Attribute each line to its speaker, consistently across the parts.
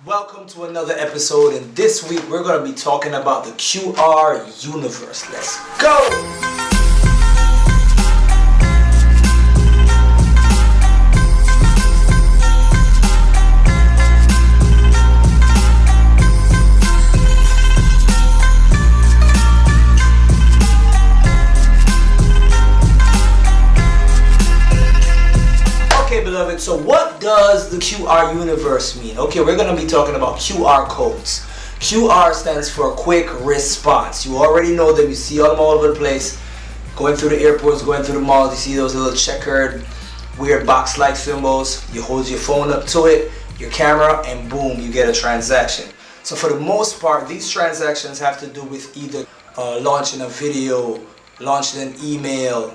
Speaker 1: Welcome to another episode, and this week we're going to be talking about the QR universe. Let's go! Beloved, so what does the QR universe mean? Okay, we're going to be talking about QR codes. QR stands for quick response. You already know them. You see them all over the place. Going through the airports, going through the malls, you see those little checkered, weird box-like symbols. You hold your phone up to it, your camera, and boom, you get a transaction. So for the most part, these transactions have to do with either launching a video, launching an email,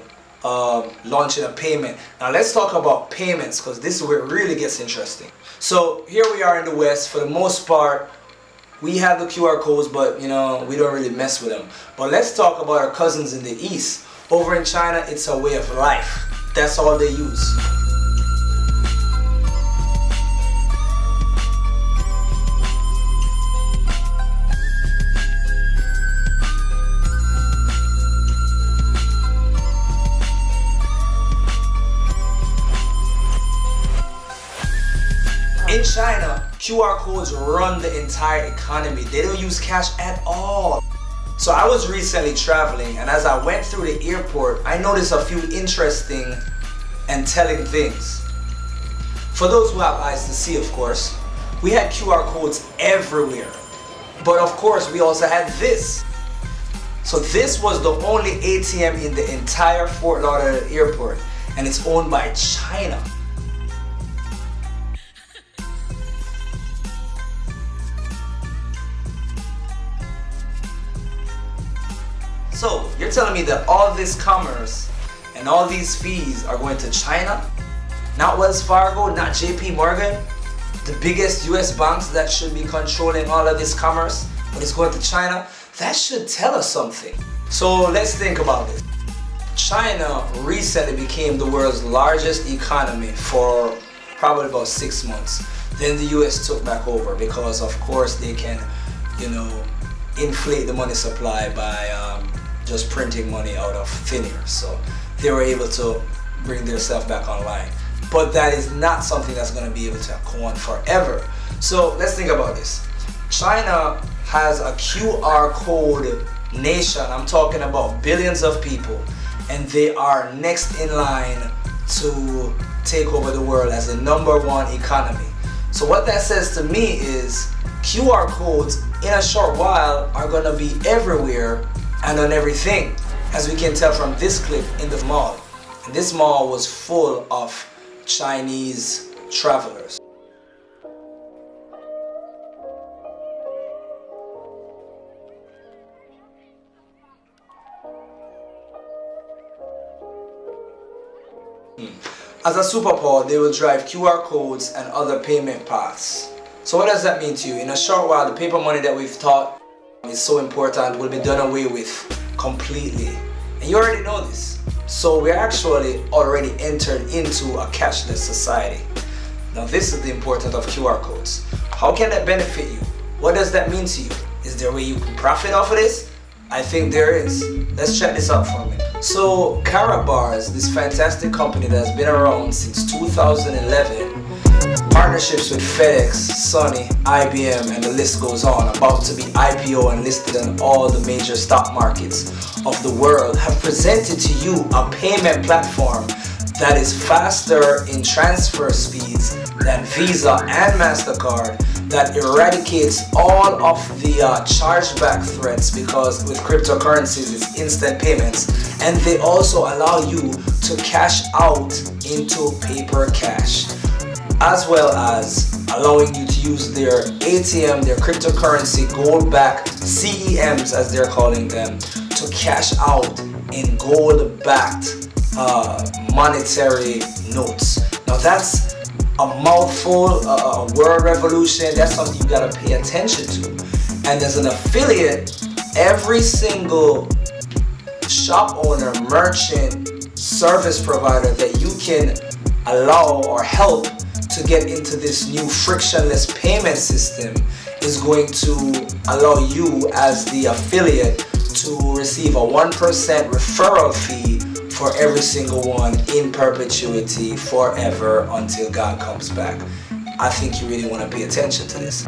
Speaker 1: launching a payment. Now let's talk about payments, because this is where it really gets interesting. So here we are in the West. For the most part, we have the QR codes, but we don't really mess with them. But let's talk about our cousins in the East. Over in China, it's a way of life. That's all they use. In China, QR codes run the entire economy. They don't use cash at all. So I was recently traveling, and as I went through the airport, I noticed a few interesting and telling things. For those who have eyes to see, of course, we had QR codes everywhere. But of course, we also had this. So this was the only ATM in the entire Fort Lauderdale airport, and it's owned by China. So, you're telling me that all this commerce and all these fees are going to China? Not Wells Fargo, not JP Morgan, the biggest US banks that should be controlling all of this commerce, but it's going to China? That should tell us something. So let's think about this. China recently became the world's largest economy for probably about 6 months. Then the US took back over because of course they can, inflate the money supply by just printing money out of thin air. So they were able to bring themselves back online. But that is not something that's going to be able to go on forever. So let's think about this. China has a QR code nation. I'm talking about billions of people, and they are next in line to take over the world as the #1 economy. So what that says to me is QR codes in a short while are going to be everywhere and on everything, as we can tell from this clip in the mall. And this mall was full of Chinese travelers. As a superpower, they will drive QR codes and other payment paths. So what does that mean to you? In a short while, the paper money that we've taught is so important will be done away with completely. And you already know this. So we're actually already entered into a cashless society. Now this is the importance of QR codes. How can that benefit you? What does that mean to you? Is there a way you can profit off of this? I think there is. Let's check this out for me. So Karatbars, this fantastic company that has been around since 2011, partnerships with FedEx, Sony, IBM, and the list goes on, about to be IPO and listed on all the major stock markets of the world, have presented to you a payment platform that is faster in transfer speeds than Visa and MasterCard, that eradicates all of the chargeback threats, because with cryptocurrencies it's instant payments, and they also allow you to cash out into paper cash, as well as allowing you to use their ATM, their cryptocurrency gold-backed CEMs as they're calling them, to cash out in gold-backed monetary notes. Now that's a mouthful, a word revolution. That's something you gotta pay attention to. And as an affiliate, every single shop owner, merchant, service provider that you can allow or help to get into this new frictionless payment system is going to allow you as the affiliate to receive a 1% referral fee for every single one in perpetuity forever until God comes back. I think you really want to pay attention to this.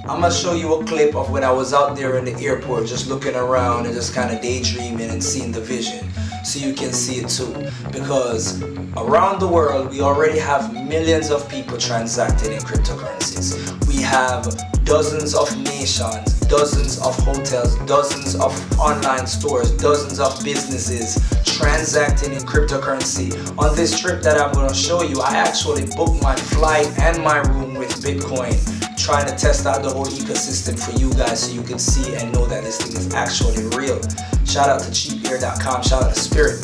Speaker 1: I'm going to show you a clip of when I was out there in the airport just looking around and just kind of daydreaming and seeing the vision, so you can see it too. Because around the world we already have millions of people transacting in cryptocurrencies. We have dozens of nations, dozens of hotels, dozens of online stores, dozens of businesses transacting in cryptocurrency. On this trip that I'm going to show you, I actually booked my flight and my room with Bitcoin, trying to test out the whole ecosystem for you guys so you can see and know that this thing is actually real. Shout out to cheapear.com, shout out to Spirit.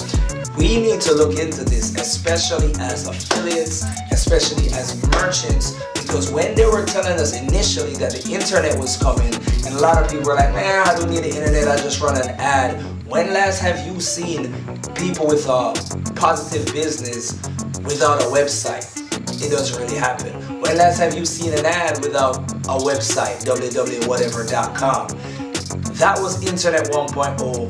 Speaker 1: We need to look into this, especially as affiliates, especially as merchants, because when they were telling us initially that the internet was coming, and a lot of people were like, man, I don't need the internet, I just run an ad. When last have you seen people with a positive business without a website? It doesn't really happen. When last have you seen an ad without a website, www.whatever.com? That was Internet 1.0.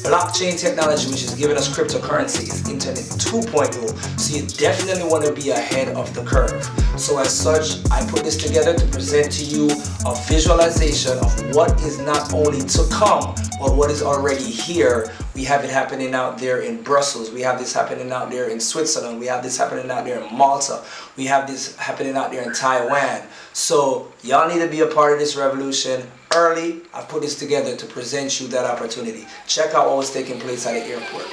Speaker 1: Blockchain technology, which is giving us cryptocurrency, is Internet 2.0. So you definitely want to be ahead of the curve. So as such, I put this together to present to you a visualization of what is not only to come, but what is already here. We have it happening out there in Brussels. We have this happening out there in Switzerland. We have this happening out there in Malta. We have this happening out there in Taiwan. So y'all need to be a part of this revolution early. I've put this together to present you that opportunity. Check out what was taking place at the airport.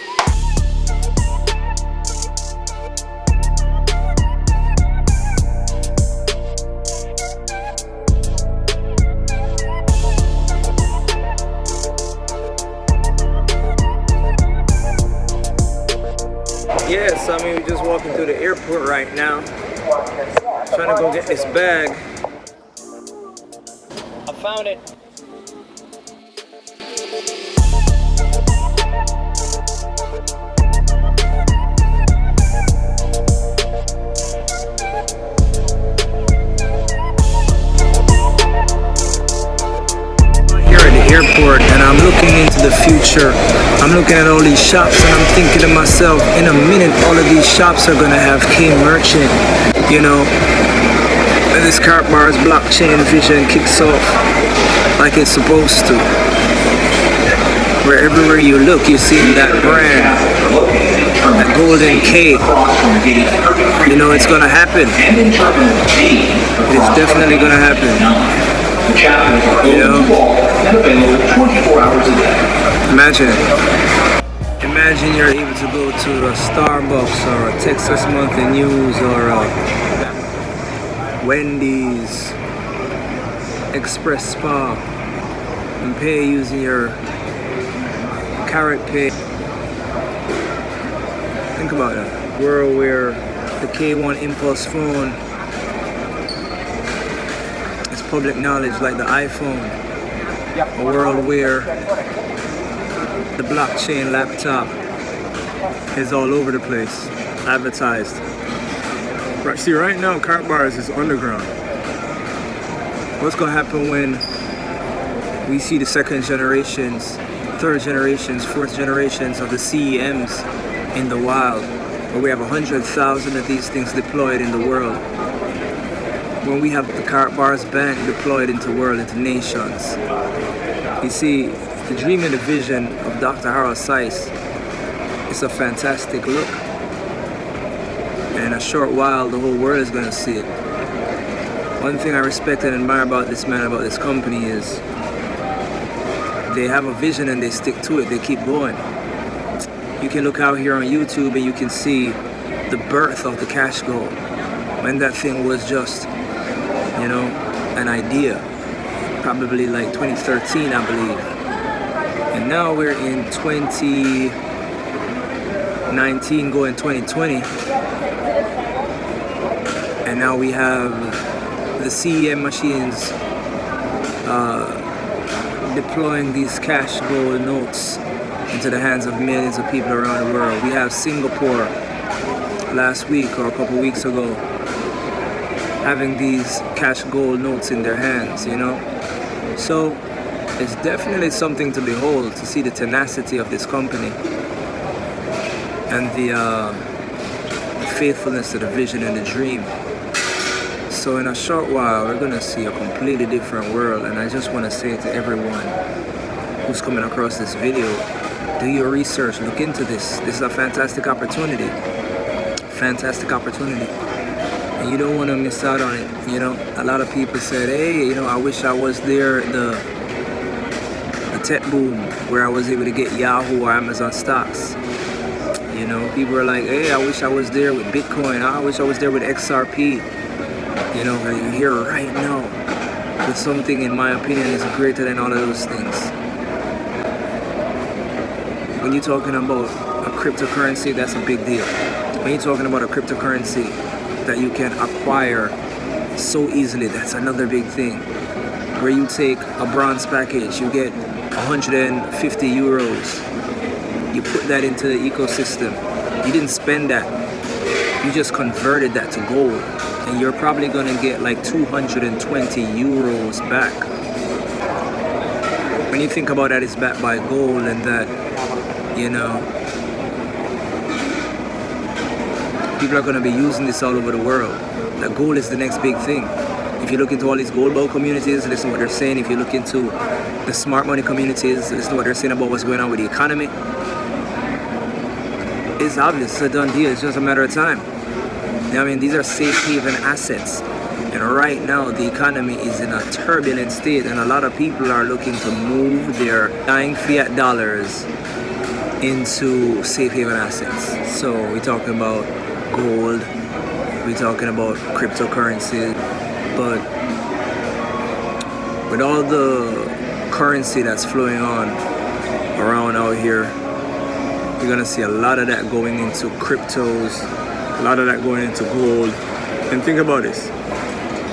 Speaker 1: Yes, I mean, we're just walking through the airport right now, trying to go get this bag. I found it. Here at the airport, and I'm looking into the future. I'm looking at all these shops and I'm thinking to myself, in a minute all of these shops are gonna have K Merchant, you know, and this Karatbars blockchain vision kicks off like it's supposed to. Where everywhere you look, you see that brand, that golden K. You know, it's gonna happen. It's definitely gonna happen. You know, imagine you're able to go to a Starbucks or a Texas Monthly News or a Wendy's Express Spa and pay using your Karat Pay. Think about that. World where the K1 Impulse phone is public knowledge like the iPhone. A world where the blockchain laptop is all over the place, advertised. Right, see, right now Karatbars is underground. What's gonna happen when we see the second generations, third generations, fourth generations of the CEMs in the wild, where we have 100,000 of these things deployed in the world? When we have the Karatbars Bank deployed into the world, into nations. You see, the dream and the vision of Dr. Harold Seiss is a fantastic look. And in a short while, the whole world is going to see it. One thing I respect and admire about this man, about this company, is they have a vision and they stick to it. They keep going. You can look out here on YouTube and you can see the birth of the cash goal. When that thing was just, you know, an idea. Probably like 2013, I believe. And now we're in 2019, going 2020. And now we have the CEM machines deploying these cash gold notes into the hands of millions of people around the world. We have Singapore last week or a couple weeks ago, having these cash gold notes in their hands, you know. So it's definitely something to behold, to see the tenacity of this company and the faithfulness to the vision and the dream. So in a short while, we're gonna see a completely different world, and I just wanna say to everyone who's coming across this video, do your research, look into this. This is a fantastic opportunity. Fantastic opportunity. And you don't wanna miss out on it. You know, a lot of people said, hey, you know, I wish I was there at the tech boom where I was able to get Yahoo or Amazon stocks. You know, people are like, hey, I wish I was there with Bitcoin. I wish I was there with XRP. You know, you're here right now with something, in my opinion, is greater than all of those things. When you're talking about a cryptocurrency, that's a big deal. When you're talking about a cryptocurrency that you can acquire so easily, that's another big thing. Where you take a bronze package, you get 150 euros. You put that into the ecosystem. You didn't spend that. You just converted that to gold. And you're probably gonna get like 220 euros back. When you think about that, it's backed by gold, and that, you know, people are gonna be using this all over the world. That gold is the next big thing. If you look into all these gold ball communities, listen to what they're saying. If you look into the smart money communities, listen to what they're saying about what's going on with the economy. It's obvious, it's a done deal, it's just a matter of time. I mean, these are safe haven assets. And right now, the economy is in a turbulent state, and a lot of people are looking to move their dying fiat dollars into safe haven assets. So we're talking about gold, we're talking about cryptocurrency, but with all the currency that's flowing on around out here, you're gonna see a lot of that going into cryptos, a lot of that going into gold. And think about this.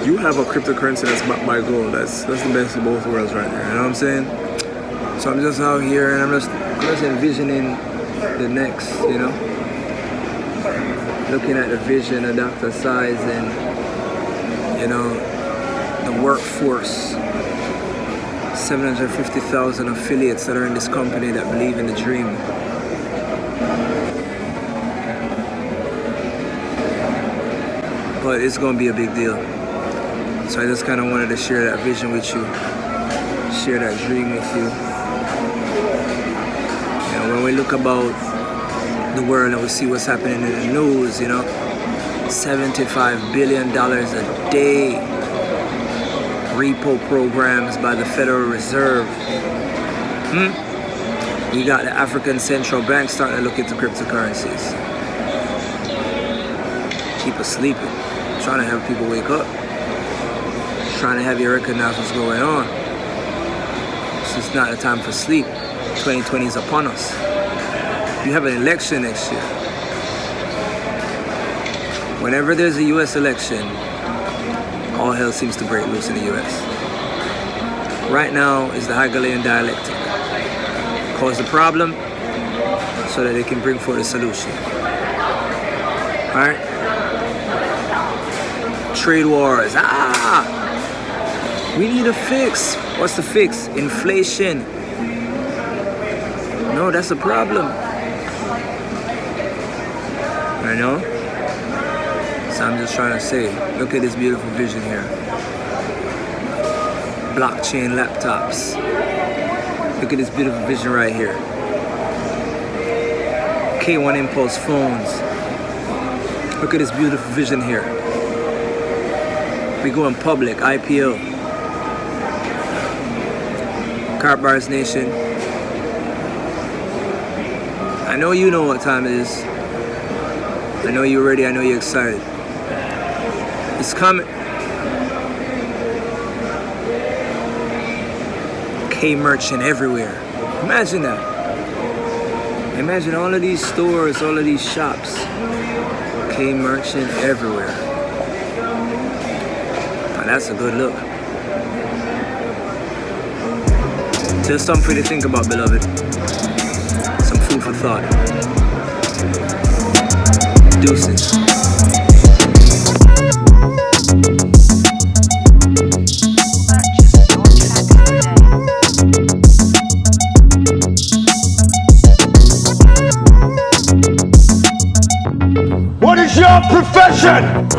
Speaker 1: You have a cryptocurrency that's backed by gold. That's the best of both worlds right there. You know what I'm saying? So I'm just out here and I'm just envisioning the next, you know? Looking at the vision of Dr. Size and, you know, the workforce. 750,000 affiliates that are in this company that believe in the dream. But it's gonna be a big deal. So I just kind of wanted to share that vision with you, share that dream with you. You know, when we look about the world and we see what's happening in the news, you know, $75 billion a day, repo programs by the Federal Reserve. You got the African Central Bank starting to look into cryptocurrencies. Keep us sleeping. Trying to have people wake up, trying to have you recognize what's going on. This is not the time for sleep. 2020 is upon us. You have an election next year. Whenever there's a US election, all hell seems to break loose in the US. Right now is the Hegelian dialectic. Cause the problem so that they can bring forth a solution. Alright? Trade wars. We need a fix. What's the fix? Inflation. No, that's a problem. I know. So I'm just trying to say, look at this beautiful vision here. Blockchain laptops. Look at this beautiful vision right here. K1 Impulse phones. Look at this beautiful vision here. We go in public, IPO. Karatbars Nation. I know you know what time it is. I know you're ready, I know you're excited. It's coming. K merchant everywhere. Imagine that. Imagine all of these stores, all of these shops. K merchant everywhere. That's a good look. Just something for you to think about, beloved. Some food for thought. Deuces.
Speaker 2: What is your profession?